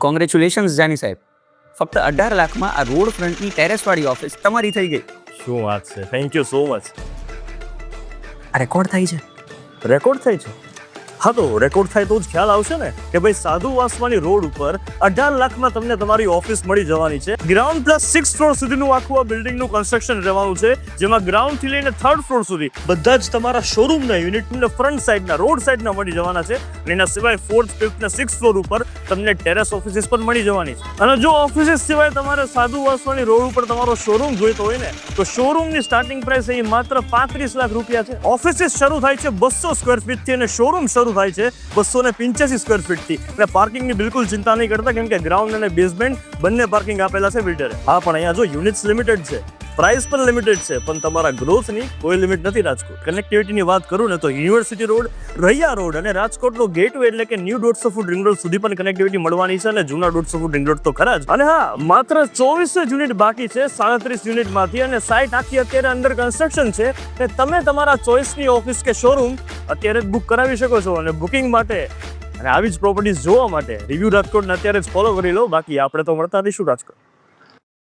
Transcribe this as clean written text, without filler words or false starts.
Congratulations Jani સાહેબ, ફક્ત 18 લાખમાં આ રોડ ફ્રન્ટની ટેરેસવાળી ઓફિસ તમારી થઈ ગઈ. શું વાત છે, થેન્ક યુ સો મચ. આ રેકોર્ડ થાય છે. રેકોર્ડ થાય છે? હા, તો રેકોર્ડ થાય તો જ ખ્યાલ આવશે ને કે ભાઈ સાધુ વાસવાની રોડ ઉપર 18 લાખમાં તમને તમારી ઓફિસ મળી જવાની છે. ગ્રાઉન્ડ પ્લસ 6 ફ્લોર સુધીનું આખું આ બિલ્ડિંગનું કન્સ્ટ્રક્શન રહેવાનું છે, જેમાં ગ્રાઉન્ડ થી લઈને 3rd ફ્લોર સુધી બધા જ તમારા શોરૂમના યુનિટ તમને ફ્રન્ટ સાઈડના રોડ સાઈડના મળી જવાના છે. અને એના સિવાય 4th 5th ને 6th ફ્લોર ઉપર તમને ટેરેસ ઓફિસીસ પણ મળી જવાની છે. અને જો ઓફિસીસ સિવાય તમારે સાધુ વાસવાની રોડ ઉપર તમારો શોરૂમ જોઈતો હોય ને, તો શોરૂમની સ્ટાર્ટિંગ પ્રાઇસ અહીં માત્ર 35 લાખ રૂપિયા છે. ઓફિસીસ શરૂ થાય છે 200 સ્ક્વેર ફીટથી અને શોરૂમ શરૂ થાય છે 285 સ્ક્વેર ફીટથી. એટલે પાર્કિંગની બિલકુલ ચિંતા નહીં કરતા, કેમ કે ગ્રાઉન્ડ અને બેઝમેન્ટ બંને પાર્કિંગ આપેલા છે બિલ્ડરે. હા, પણ અહીંયા જો યુનિટ્સ લિમિટેડ છે, પ્રાઇસ પણ લિમિટેડ છે, પણ તમારા ગ્રોથની કોઈ લિમિટ નથી રાજકોટ. કનેક્ટિવિટીની વાત કરું ને તો યુનિવર્સિટી રોડ, રૈયા રોડ અને રાજકોટનો ગેટવે એટલે કે ન્યૂ 150 ફૂટ રિંગ રોડ સુધી પણ કનેક્ટિવિટી મળવાની છે. અને જૂના 150 ફૂટ રિંગ રોડ તો ખરા જ. અને હા, માત્ર 24 યુનિટ બાકી છે 37 યુનિટમાંથી, અને સાઇટ આખી અત્યારે અંડર કન્સ્ટ્રક્શન છે. અને તમે તમારા ચોઇસની ઓફિસ કે શોરૂમ અત્યારે જ બુક કરાવી શકો છો. અને બુકિંગ માટે અને આવી જ પ્રોપર્ટીઝ જોવા માટે રિવ્યુ રાજકોટને અત્યારે જ ફોલો કરી લો. બાકી આપણે તો મળતા રહીશું રાજકોટ.